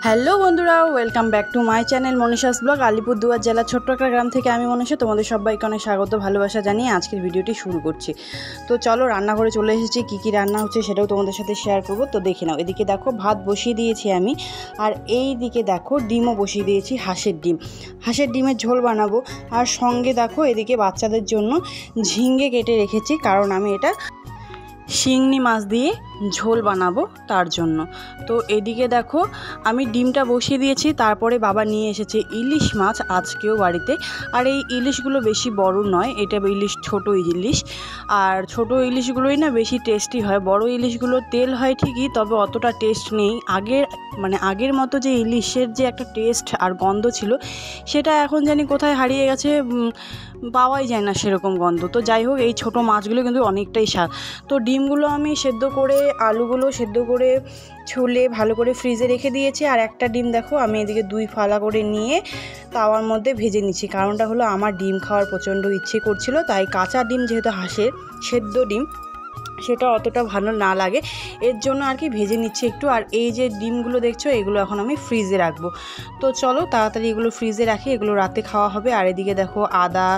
Hello বন্ধুরা, welcome back to my channel Manisha's blog. Alipurduar জেলার ছোট্ট একটা গ্রাম থেকে আমি মনীষা তোমাদের সবাইকে অনেক স্বাগত ভালোবাসা জানিয়ে আজকের ভিডিওটি শুরু করছি। তো চলো রান্নাঘরে চলে এসেছি, কী রান্না হচ্ছে সেটাও তোমাদের সাথে শেয়ার করবো। তো দেখে নাও, এদিকে দেখো ভাত বসিয়ে দিয়েছি আমি, আর এই দিকে দেখো ডিমও বসিয়ে দিয়েছি, হাঁসের ডিমের ঝোল বানাবো। আর সঙ্গে দেখো এদিকে বাচ্চাদের জন্য ঝিঙ্গে কেটে রেখেছি, কারণ আমি এটা শিঙনি মাছ দিয়ে ঝোল বানাবো তার জন্য। তো এদিকে দেখো আমি ডিমটা বসিয়ে দিয়েছি, তারপরে বাবা নিয়ে এসেছে ইলিশ মাছ আজকেও বাড়িতে। আর এই ইলিশগুলো বেশি বড় নয়, এটা ইলিশ ছোট ইলিশ। আর ছোট ইলিশগুলোই না বেশি টেস্টি হয়, বড় ইলিশগুলো তেল হয় ঠিকই, তবে অতটা টেস্ট নেই। আগের মতো যে ইলিশের যে একটা টেস্ট আর গন্ধ ছিল, সেটা এখন জানি কোথায় হারিয়ে গেছে, পাওয়াই যায় না সেরকম গন্ধ। তো যাই হোক, এই ছোট মাছগুলো কিন্তু অনেকটাই স্বাদ। তো ডিমগুলো আমি সেদ্ধ করে, আলুগুলো সেদ্ধ করে ছুলে ভালো করে ফ্রিজে রেখে দিয়েছি। আর একটা ডিম দেখো আমি এদিকে 2 ফালা করে নিয়ে তাওয়ার মধ্যে ভেজে নিচ্ছি। কারণটা হলো আমার ডিম খাওয়ার প্রচণ্ড ইচ্ছে করছিল, তাই কাঁচা ডিম যেহেতু হাঁসের সেদ্ধ ডিম সেটা অতটা ভালো না লাগে, এর জন্য আর কি ভেজে নিচ্ছি একটু। আর এই যে ডিমগুলো দেখছো, এগুলো এখন আমি ফ্রিজে রাখবো। তো চলো তাড়াতাড়ি এগুলো ফ্রিজে রাখি, এগুলো রাতে খাওয়া হবে। আর এদিকে দেখো আদা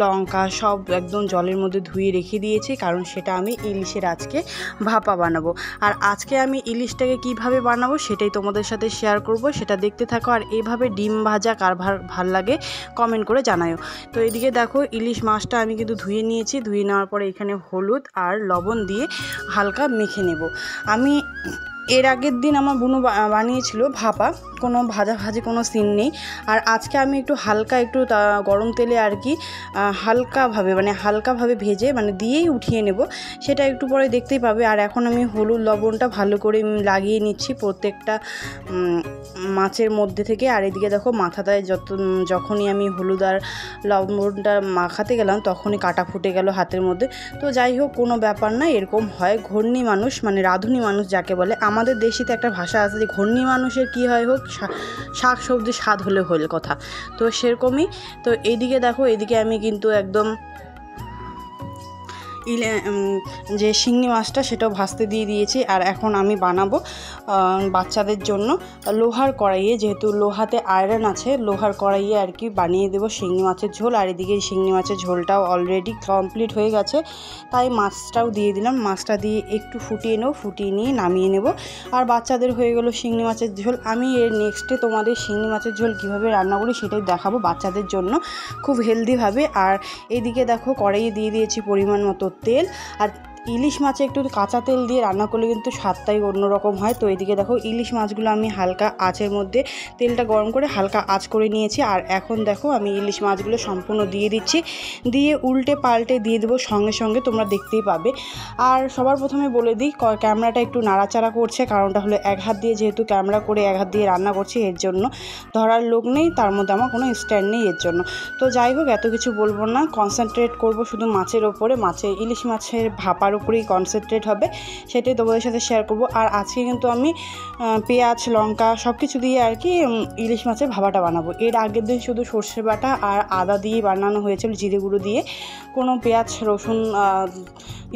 লঙ্কা সব একদম জলের মধ্যে ধুয়ে রেখে দিয়েছি, কারণ সেটা আমি ইলিশের আজকে ভাপা বানাবো। আর আজকে আমি ইলিশটাকে কিভাবে বানাবো সেটাই তোমাদের সাথে শেয়ার করব, সেটা দেখতে থাকো। আর এইভাবে ডিম ভাজা কার ভাল লাগে কমেন্ট করে জানাও। তো এদিকে দেখো ইলিশ মাছটা আমি কিন্তু ধুয়ে নিয়েছি, ধুয়ে নেওয়ার পরে এখানে হলুদ আর লবণ দিয়ে হালকা মেখে নেব। আমি এর আগের দিন আমার বুনু বানিয়েছিল ভাপা, কোনো ভাজাভাজি কোনো সিন নেই। আর আজকে আমি একটু হালকা একটু গরম তেলে আর কি হালকাভাবে ভেজে দিয়েই উঠিয়ে নেব, সেটা একটু পরে দেখতেই পাবে। আর এখন আমি হলুদ লবণটা ভালো করে লাগিয়ে নিচ্ছি প্রত্যেকটা মাছের মধ্যে থেকে। আর এদিকে দেখো মাথাটায় যখনই আমি হলুদ আর লবণটা মাখাতে গেলাম, তখনই কাটা ফুটে গেল হাতের মধ্যে। তো যাই হোক, কোনো ব্যাপার না, এরকম হয়। ঘূর্ণি মানুষ রাঁধুনি মানুষ যাকে বলে, আমাদের দেশিতে একটা ভাষা আছে যে ঘূর্ণি মানুষের কী হয় হোক, শাক সবজি স্বাদ হলে কথা। তো সেরকমই। তো এইদিকে দেখো, এদিকে আমি কিন্তু একদম যে শিঙি মাছটা সেটাও ভাজতে দিয়ে দিয়েছি। আর এখন আমি বানাবো বাচ্চাদের জন্য লোহার কড়াইয়ে, যেহেতু লোহাতে আয়রন আছে, লোহার কড়াইয়ে আর কি বানিয়ে দেবো শিঙি মাছের ঝোল। আর এদিকে শিঙি মাছের ঝোলটাও অলরেডি কমপ্লিট হয়ে গেছে, তাই মাছটাও দিয়ে দিলাম। মাছটা দিয়ে একটু ফুটিয়ে নিয়ে নামিয়ে নেব। আর বাচ্চাদের হয়ে গেল শিঙি মাছের ঝোল। আমি এর নেক্সটে তোমাদের শিঙি মাছের ঝোল কীভাবে রান্না করি সেটাই দেখাবো বাচ্চাদের জন্য, খুব হেলদিভাবে। আর এদিকে দেখো কড়াইয়ে দিয়ে দিয়েছি পরিমাণ মতো তেল। আর ইলিশ মাছে একটু কাঁচা তেল দিয়ে রান্না করলে কিন্তু স্বাদটাই অন্যরকম হয়। তো এদিকে দেখো ইলিশ মাছগুলো আমি হালকা আঁচের মধ্যে তেলটা গরম করে হালকা আঁচ করে নিয়েছি। আর এখন দেখো আমি ইলিশ মাছগুলো সম্পূর্ণ দিয়ে দিচ্ছি, দিয়ে উল্টে পাল্টে দিয়ে দেবো সঙ্গে সঙ্গে, তোমরা দেখতেই পাবে। আর সবার প্রথমে বলে দিই, ক্যামেরাটা একটু নাড়াচাড়া করছে, কারণটা হলো এক হাত দিয়ে যেহেতু ক্যামেরা করে এক হাত দিয়ে রান্না করছি, এর জন্য ধরার লোক নেই, তার মধ্যে আমার কোনো স্ট্যান্ড নেই, এর জন্য। তো যাই হোক, এত কিছু বলবো না, কনসেন্ট্রেট করব শুধু মাছের ওপরে, ইলিশ মাছের ভাপার উপরেই কনসেন্ট্রেট হবে, সেটাই তোমাদের সাথে শেয়ার করব। আর আজকে কিন্তু আমি পেঁয়াজ লঙ্কা সব কিছু দিয়ে আর কি ইলিশ মাছের ভাপাটা বানাবো। এর আগের দিন শুধু সর্ষে বাটা আর আদা দিয়ে বানানো হয়েছিল, জিরে গুঁড়ো দিয়ে, কোনো পেঁয়াজ রসুন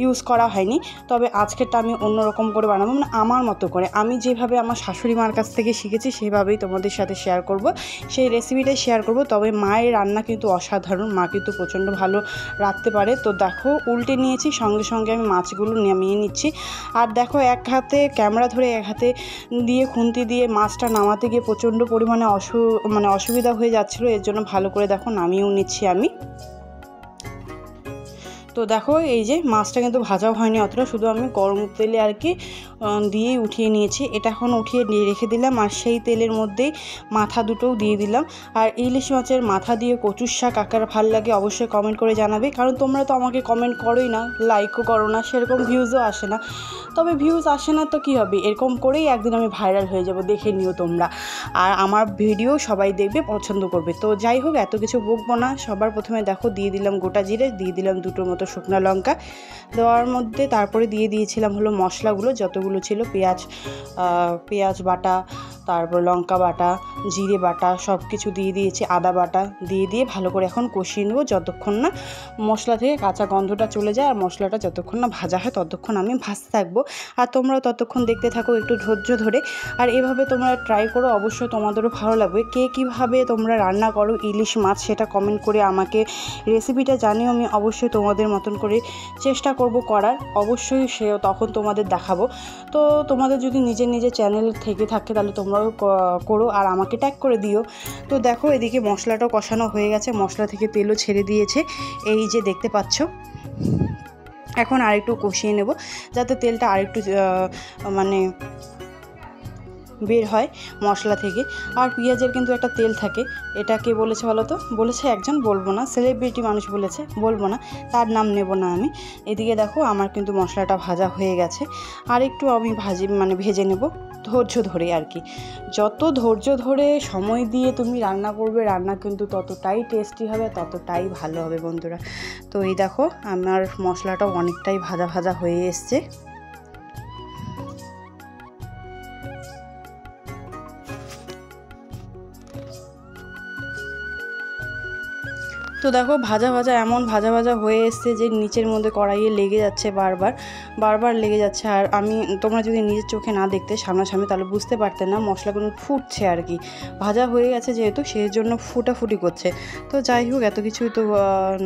ইউজ করা হয়নি। তবে আজকেরটা আমি অন্যরকম করে বানাবো, আমার মতো করে, আমি যেভাবে আমার শাশুড়ি মার কাছ থেকে শিখেছি সেভাবেই তোমাদের সাথে শেয়ার করব, সেই রেসিপিটাই শেয়ার করব। তবে মায়ের রান্না কিন্তু অসাধারণ, মা কিন্তু প্রচণ্ড ভালো রাঁধতে পারে। তো দেখো উল্টে নিয়েছি, সঙ্গে সঙ্গে আমি মাছগুলো নামিয়ে নিচ্ছি। আর দেখো এক হাতে ক্যামেরা ধরে এক হাতে দিয়ে খুন্তি দিয়ে মাছটা নামাতে গিয়ে প্রচণ্ড পরিমাণে অসুবিধা হয়ে যাচ্ছিলো, এর জন্য ভালো করে দেখো নামিয়েও নিচ্ছি আমি। তো দেখো এই যে মাছটা কিন্তু ভাজাও হয়নি অতটা, শুধু আমি গরম তেলে আর কি দিয়েই উঠিয়ে নিয়েছি। এটা এখন উঠিয়ে রেখে দিলাম। আর সেই তেলের মধ্যেই মাথা দুটোও দিয়ে দিলাম। আর ইলিশ মাছের মাথা দিয়ে কচুর শাক কার ভাল লাগে অবশ্যই কমেন্ট করে জানাবে, কারণ তোমরা তো আমাকে কমেন্ট করোই না, লাইকও করো না, সেরকম ভিউজও আসে না। তবে ভিউজ আসে না তো কী হবে, এরকম করেই একদিন আমি ভাইরাল হয়ে যাব, দেখে নিও তোমরা। আর আমার ভিডিও সবাই দেখবে, পছন্দ করবে। তো যাই হোক, এত কিছু বকবো না। সবার প্রথমে দেখো দিয়ে দিলাম গোটা জিরে, দিয়ে দিলাম 2টোর মতো শুকনো লঙ্কা দেওয়ার মধ্যে, তারপরে দিয়ে দিয়েছিলাম হলো মশলাগুলো যতগুলো ছিল, পেঁয়াজ বাটা, তারপর লঙ্কা বাটা, জিরে বাটা সব কিছু দিয়ে দিয়েছি, আদা বাটা দিয়ে ভালো করে এখন কষিয়ে নেবো যতক্ষণ না মশলা থেকে কাঁচা গন্ধটা চলে যায়। আর মশলাটা যতক্ষণ না ভাজা হয় ততক্ষণ আমি ভাজতে থাকবো, আর তোমরাও ততক্ষণ দেখতে থাকো একটু ধৈর্য ধরে। আর এভাবে তোমরা ট্রাই করো, অবশ্যই তোমাদেরও ভালো লাগবে। কে কীভাবে তোমরা রান্না করো ইলিশ মাছ সেটা কমেন্ট করে আমাকে রেসিপিটা জানিও, আমি অবশ্যই তোমাদের মতন করে চেষ্টা করব করার, অবশ্যই তখন তোমাদের দেখাবো। তো তোমাদের যদি নিজের চ্যানেল থেকে থাকে তাহলে তোমরাও করো আর আমাকে ট্যাগ করে দিও। তো দেখো এদিকে মশলাটাও কষানো হয়ে গেছে, মশলা থেকে তেলও ছেড়ে দিয়েছে, এই যে দেখতে পাচ্ছ। এখন আরেকটু কষিয়ে নেব যাতে তেলটা আরেকটু মানে বের হয় মশলা থেকে। আর পেঁয়াজের কিন্তু একটা তেল থাকে, এটা কে বলেছে বলো তো? বলেছে একজন, বলবো না, সেলিব্রিটি মানুষ বলেছে, বলবো না, তার নাম নেব না আমি। এদিকে দেখো আমার কিন্তু মশলাটা ভাজা হয়ে গেছে, আর একটু আমি ভেজে নেব ধৈর্য ধরে আর কি। যত ধৈর্য ধরে সময় দিয়ে তুমি রান্না করবে, রান্না কিন্তু ততটাই টেস্টি হবে, ততটাই ভালো হবে বন্ধুরা। তো এই দেখো আমার মশলাটাও অনেকটাই ভাজা হয়ে এসছে। তো দেখো এমন ভাজা হয়ে এসছে যে নিচের মধ্যে কড়াইয়ে লেগে যাচ্ছে, বারবার লেগে যাচ্ছে। আর তোমরা যদি নিজের চোখে না দেখতে সামনাসামনি তাহলে বুঝতে পারতে না, মশলাগুলো ফুটছে আর কি, ভাজা হয়ে গেছে যেহেতু সেই জন্য ফুটাফুটি করছে। তো যাই হোক, এত কিছুই তো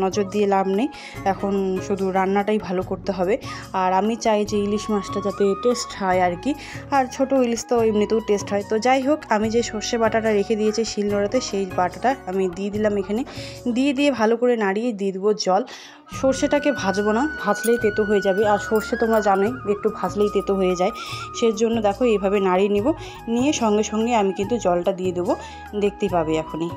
নজর দিয়ে লাভ নেই, এখন শুধু রান্নাটাই ভালো করতে হবে। আর আমি চাই যে ইলিশ মাছটা যাতে টেস্ট হয় আর কি, আর ছোটো ইলিশ তো এমনিতেও টেস্ট হয়। তো যাই হোক, আমি যে সর্ষে বাটাটা রেখে দিয়েছি শিলনোড়াতে, সেই বাটাটা আমি দিয়ে দিলাম এখানে, দিয়ে ভালো করে নাড়িয়ে দিয়ে দেবো জল। সর্ষেটাকে ভাজবো না, ভাজলেই তেতো হয়ে যাবে, আর সর্ষে তোমরা জানোই একটু ভাজলেই তেতো হয়ে যায়, সেই জন্য দেখো এইভাবে নাড়িয়ে নিয়ে সঙ্গে আমি কিন্তু জলটা দিয়ে দেবো, দেখতেই পাবে এখনই।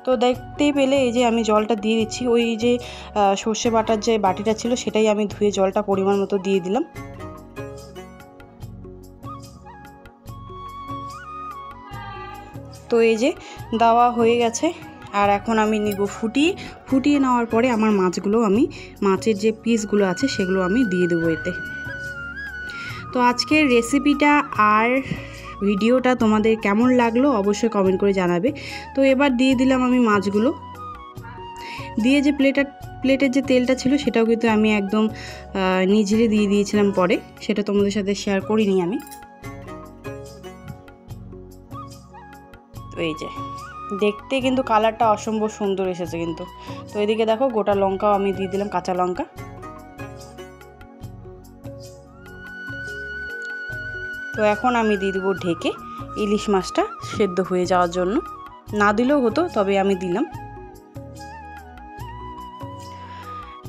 তো দেখতেই পেলে এই যে আমি জলটা দিয়ে দিচ্ছি, ওই যে সর্ষে বাটার যে বাটিটা ছিল সেটাই আমি ধুয়ে জলটা পরিমাণ মতো দিয়ে দিলাম। তো এই যে দেওয়া হয়ে গেছে, আর এখন আমি নিব ফুটিয়ে নেওয়ার পরে আমার মাছের যে পিসগুলো আছে সেগুলো আমি দিয়ে দেবো এতে। তো আজকের রেসিপিটা আর ভিডিওটা তোমাদের কেমন লাগলো অবশ্যই কমেন্ট করে জানাবে। তো এবার দিয়ে দিলাম আমি মাছগুলো, দিয়ে যে প্লেটের যে তেলটা ছিল সেটাও কিন্তু আমি একদম নিজেরে দিয়ে দিয়েছিলাম, পরে সেটা তোমাদের সাথে শেয়ার করিনি আমি। তো এই যে দেখতে কিন্তু কালারটা অসম্ভব সুন্দর এসেছে কিন্তু। তো এদিকে দেখো গোটা লঙ্কাও আমি দিয়ে দিলাম, কাঁচা লঙ্কা। তো এখন আমি দিয়ে দেবো ঢেকে, ইলিশ মাছটা সেদ্ধ হয়ে যাওয়ার জন্য, না দিলেও হতো তবে আমি দিলাম।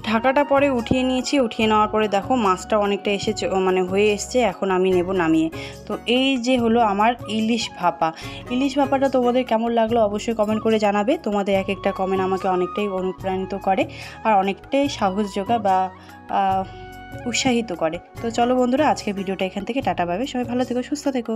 ঢাকাটা পরে উঠিয়ে নিয়েছি, উঠিয়ে নেওয়ার পরে দেখো মাছটা অনেকটা হয়ে এসছে, এখন আমি নেব নামিয়ে। তো এই যে হলো আমার ইলিশ ভাপাটা তোমাদের কেমন লাগলো অবশ্যই কমেন্ট করে জানাবে। তোমাদের এক একটা কমেন্ট আমাকে অনেকটাই অনুপ্রাণিত করে আর অনেকটাই সাহস যোগায় বা উৎসাহিত করে। তো চলো বন্ধুরা, আজকের ভিডিওটা এখান থেকে টাটা পাবে, সবাই ভালো থেকো, সুস্থ থেকো।